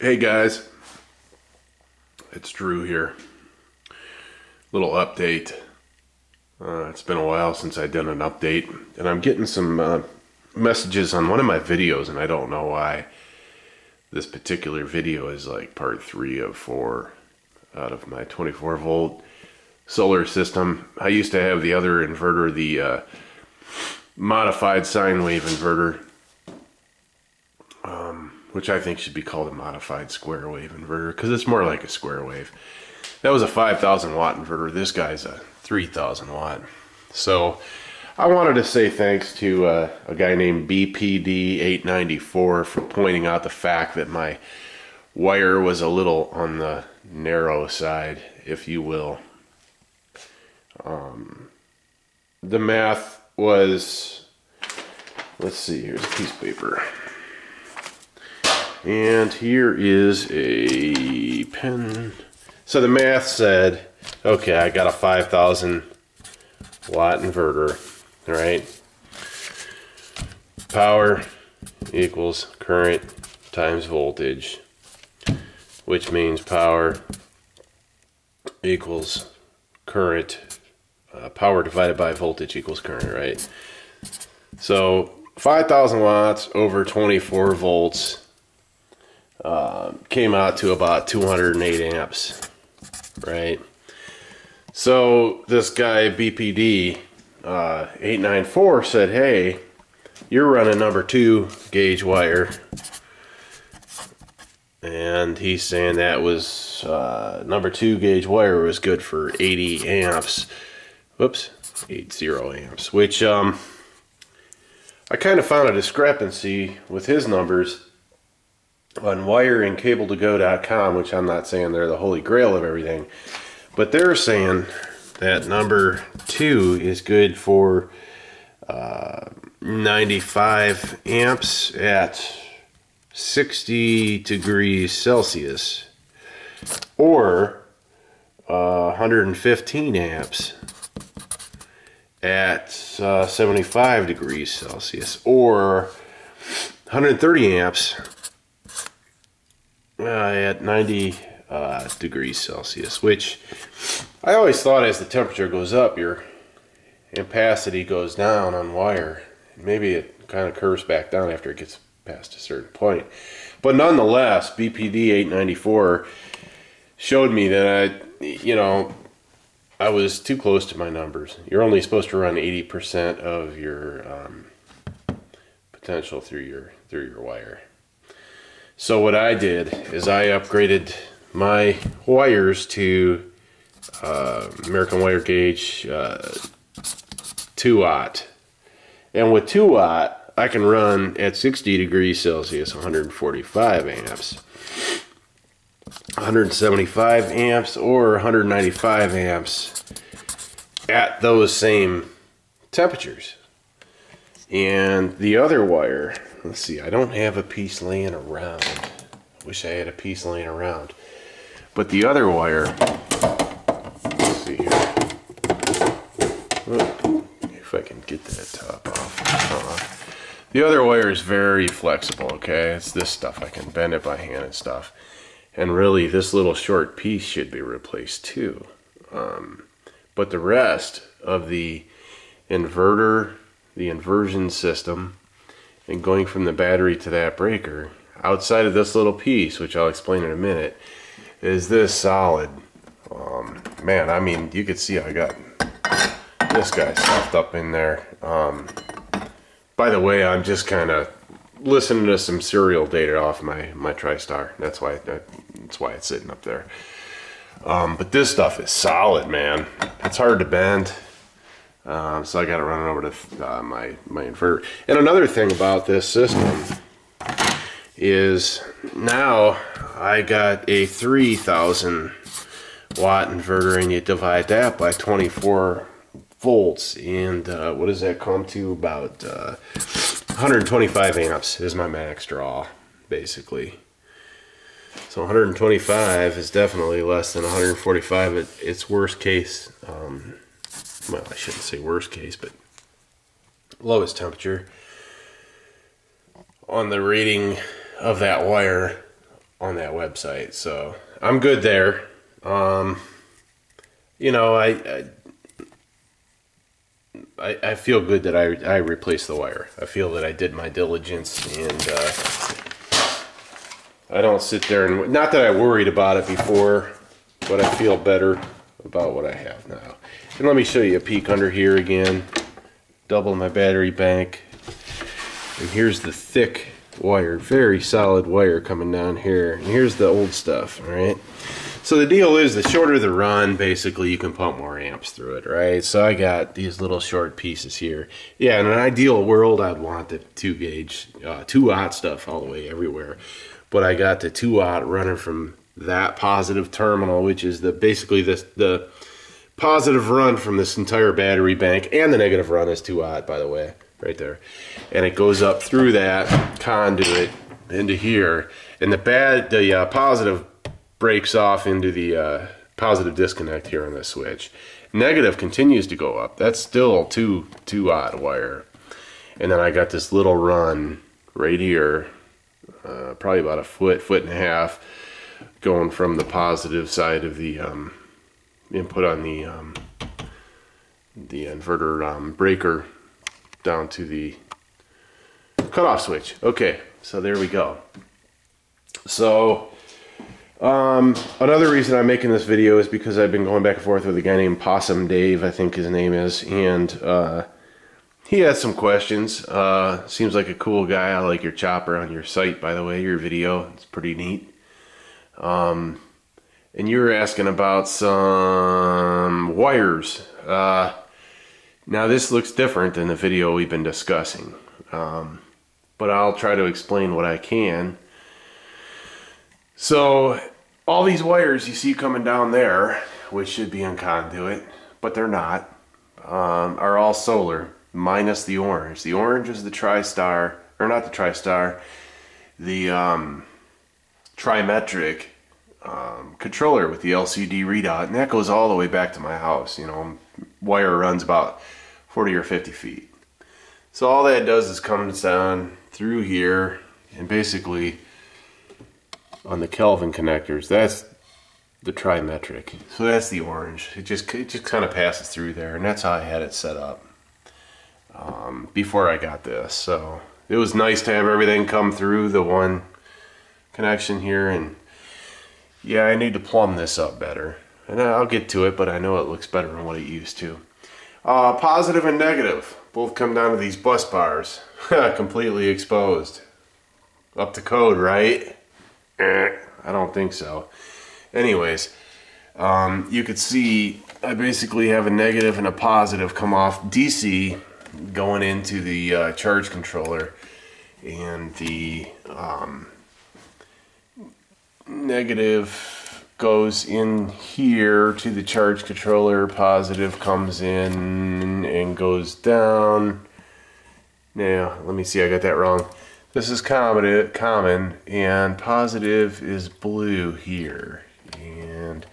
Hey guys, it's Drew here. Little update. It's been a while since I've done an update, and I'm getting some messages on one of my videos, and I don't know why. This particular video is like part 3 of 4 out of my 24 volt solar system. I used to have the other inverter, the modified sine wave inverter, which I think should be called a modified square wave inverter because it's more like a square wave. That was a 5,000 watt inverter. This guy's a 3,000 watt. So I wanted to say thanks to a guy named bpd895 for pointing out the fact that my wire was a little on the narrow side, if you will. The math was, let's see, here's a piece of paper. And here is a pen. So the math said, okay, I got a 5,000 watt inverter, right? Power equals current times voltage, which means power equals current, power divided by voltage equals current, right? So 5,000 watts over 24 volts came out to about 208 amps, right? So this guy BPD 894 said, hey, you're running number 2 gauge wire, and he's saying that was number 2 gauge wire was good for 80 amps. Whoops, 80 amps, which I kind of found a discrepancy with his numbers on wireandcable2go.com, which I'm not saying they're the holy grail of everything, but they're saying that number 2 is good for 95 amps at 60 degrees Celsius, or 115 amps at 75 degrees Celsius, or 130 amps at 90 degrees Celsius, which I always thought as the temperature goes up, your ampacity goes down on wire. Maybe it kind of curves back down after it gets past a certain point. But nonetheless, bpd894 showed me that I was too close to my numbers. You're only supposed to run 80% of your potential through your wire. So what I did is I upgraded my wires to American Wire Gauge 2-aught. And with 2-aught, I can run at 60 degrees Celsius 145 amps, 175 amps, or 195 amps at those same temperatures. And the other wire, let's see, I don't have a piece laying around. I wish I had a piece laying around. But the other wire, let's see here. If I can get that top off. The other wire is very flexible, okay? It's this stuff. I can bend it by hand and stuff. And really, this little short piece should be replaced too. But the rest of the inverter, the inversion system, and going from the battery to that breaker, outside of this little piece, which I'll explain in a minute, is this solid. Man, I mean, you could see I got this guy stuffed up in there. By the way, I'm just kind of listening to some serial data off my TriStar. That's why it's sitting up there. But this stuff is solid, man. It's hard to bend. So I got to run it over to my inverter. And another thing about this system is now I got a 3,000 watt inverter, and you divide that by 24 volts, and what does that come to? About 125 amps is my max draw, basically. So 125 is definitely less than 145 at its worst case. Well, I shouldn't say worst case, but lowest temperature. On the rating of that wire, on that website. So I'm good there. You know, I feel good that I replaced the wire. I feel that I did my diligence, and I don't sit there and, not that I worried about it before, but I feel better about what I have now. And let me show you a peek under here again. Double my battery bank. And here's the thick wire, very solid wire coming down here. And here's the old stuff, all right? So the deal is, the shorter the run, basically you can pump more amps through it, right? So I got these little short pieces here. Yeah, in an ideal world, I'd want the 2 gauge, 2-aught stuff all the way everywhere. But I got the 2-aught running from that positive terminal, which is basically the positive run from this entire battery bank, and the negative run is 2-aught, by the way, right there. And it goes up through that conduit into here, and the positive breaks off into the positive disconnect here on the switch. Negative continues to go up. That's still 2-aught wire. And then I got this little run right here, probably about a foot and a half, going from the positive side of the input on the inverter breaker down to the cutoff switch. Okay, so there we go. So another reason I'm making this video is because I've been going back and forth with a guy named Possum Dave, I think his name is, and he has some questions. Seems like a cool guy. I like your chopper on your site, by the way, your video. It's pretty neat. And you were asking about some wires. Now this looks different than the video we've been discussing, but I'll try to explain what I can. So all these wires you see coming down there, which should be in conduit, but they're not, are all solar, minus the orange. The orange is the TriStar, or not the TriStar, the trimetric controller with the LCD readout, and that goes all the way back to my house. You know, wire runs about 40 or 50 feet. So all that does is comes down through here, and basically on the Kelvin connectors, that's the trimetric. So that's the orange. It just kind of passes through there, and that's how I had it set up before I got this. So it was nice to have everything come through the one connection here, and yeah, I need to plumb this up better, and I'll get to it, but I know it looks better than what it used to. Positive and negative both come down to these bus bars, completely exposed. Up to code, right? I don't think so. Anyways, you could see I basically have a negative and a positive come off DC going into the charge controller, and the negative goes in here to the charge controller, positive comes in and goes down. Now let me see, I got that wrong. This is common, and positive is blue here. And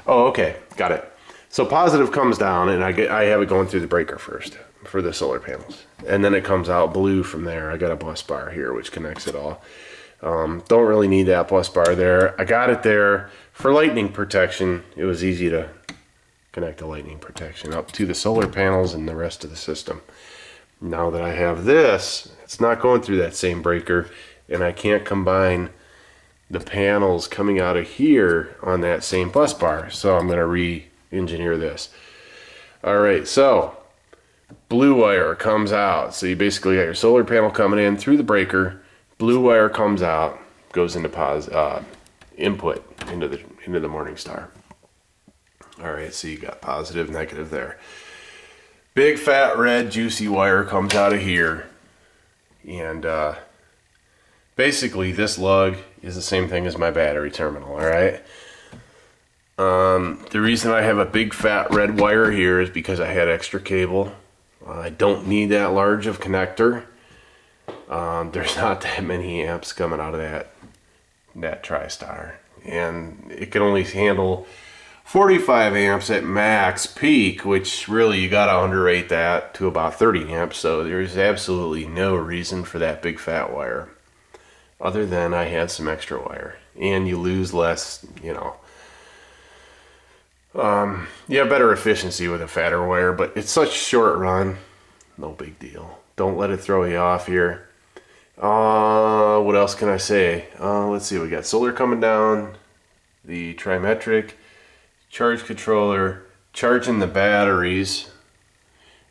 oh, okay, got it. So positive comes down, and I have it going through the breaker first for the solar panels, and then it comes out blue from there. I got a bus bar here which connects it all. Don't really need that bus bar there. I got it there for lightning protection. It was easy to connect the lightning protection up to the solar panels and the rest of the system. Now that I have this, it's not going through that same breaker, and I can't combine the panels coming out of here on that same bus bar, so I'm going to re-engineer this. Alright, so blue wire comes out, so you basically got your solar panel coming in through the breaker, blue wire comes out, goes into input into the Morningstar. Alright, so you got positive, negative there. Big fat red juicy wire comes out of here, and basically this lug is the same thing as my battery terminal. Alright, the reason I have a big fat red wire here is because I had extra cable. I don't need that large of connector. There's not that many amps coming out of that TriStar, and it can only handle 45 amps at max peak, which really you gotta underrate that to about 30 amps. So there's absolutely no reason for that big fat wire, other than I had some extra wire. and you lose less, you know. You have better efficiency with a fatter wire, but it's such short run, no big deal. Don't let it throw you off here. What else can I say? Let's see, we got solar coming down, the trimetric, charge controller, charging the batteries.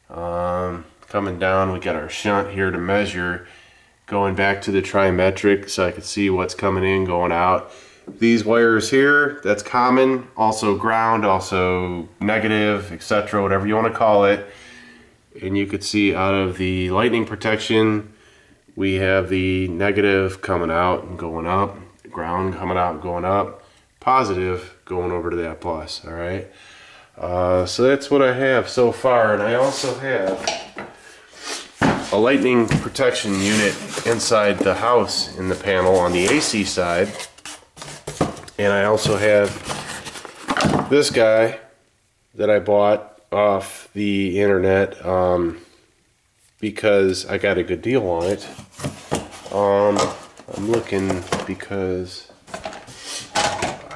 Coming down, we got our shunt here to measure, going back to the trimetric so I can see what's coming in, going out. These wires here, that's common, also ground, also negative, etc., whatever you want to call it. And you could see out of the lightning protection, we have the negative coming out and going up, ground coming out and going up, positive going over to that plus, all right? So that's what I have so far, and I also have a lightning protection unit inside the house in the panel on the AC side. And I also have this guy that I bought off the internet because I got a good deal on it. I'm looking because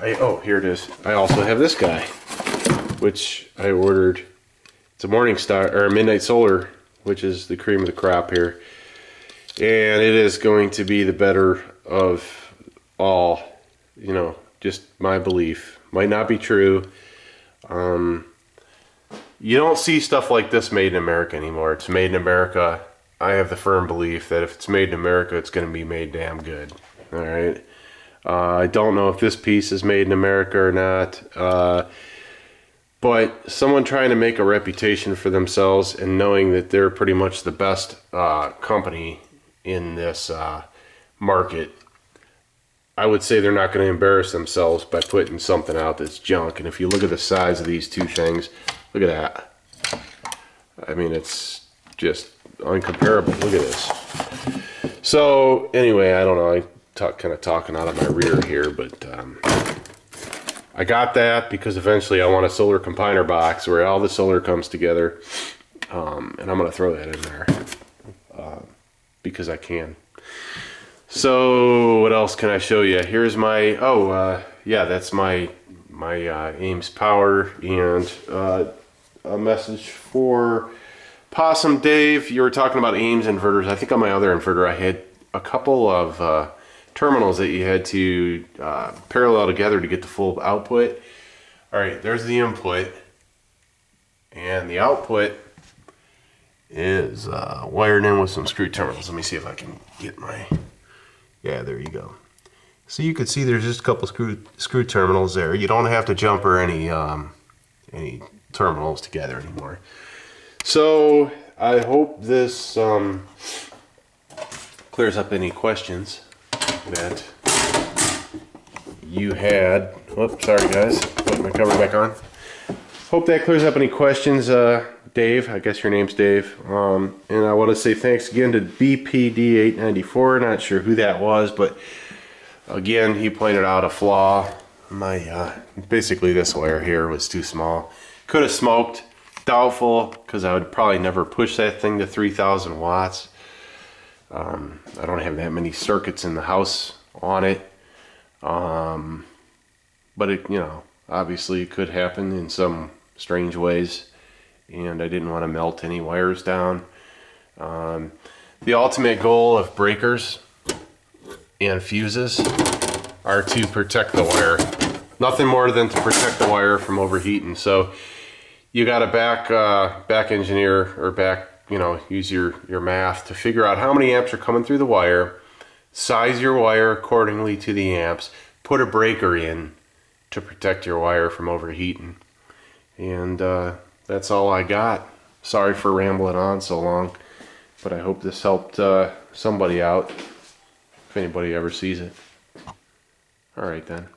here it is. I also have this guy, which I ordered. It's a Morningstar or a Midnight Solar, which is the cream of the crop here, and it is going to be the better of all. You know, just my belief. Might not be true. You don't see stuff like this made in America anymore. It's made in America. I have the firm belief that if it's made in America, it's going to be made damn good. All right. I don't know if this piece is made in America or not. But someone trying to make a reputation for themselves and knowing that they're pretty much the best company in this market, I would say they're not going to embarrass themselves by putting something out that's junk. And if you look at the size of these two things, look at that. I mean, it's just uncomparable. Look at this. So anyway, I don't know. I'm kind of talking out of my rear here, but I got that because eventually I want a solar combiner box where all the solar comes together, and I'm going to throw that in there because I can. So what else can I show you? Here's my yeah, that's my Ames power, and a message for Possum Dave. You were talking about Ames inverters. I think on my other inverter I had a couple of terminals that you had to parallel together to get the full output. All right, there's the input, and the output is wired in with some screw terminals. Let me see if I can get my, yeah, there you go. So you can see there's just a couple screw terminals there. You don't have to jumper any terminals together anymore. So I hope this clears up any questions that you had. Whoops, sorry guys, put my cover back on. Hope that clears up any questions, Dave. I guess your name's Dave. And I want to say thanks again to bpd895. Not sure who that was, but again, he pointed out a flaw. My basically this wire here was too small. Could have smoked. Doubtful, because I would probably never push that thing to 3,000 watts. I don't have that many circuits in the house on it. But it, you know, obviously it could happen in some strange ways, and I didn't want to melt any wires down. The ultimate goal of breakers and fuses are to protect the wire. Nothing more than to protect the wire from overheating. So you got to back engineer, or you know, use your math to figure out how many amps are coming through the wire, size your wire accordingly to the amps, put a breaker in to protect your wire from overheating. And that's all I got. Sorry for rambling on so long, but I hope this helped somebody out, if anybody ever sees it. All right then.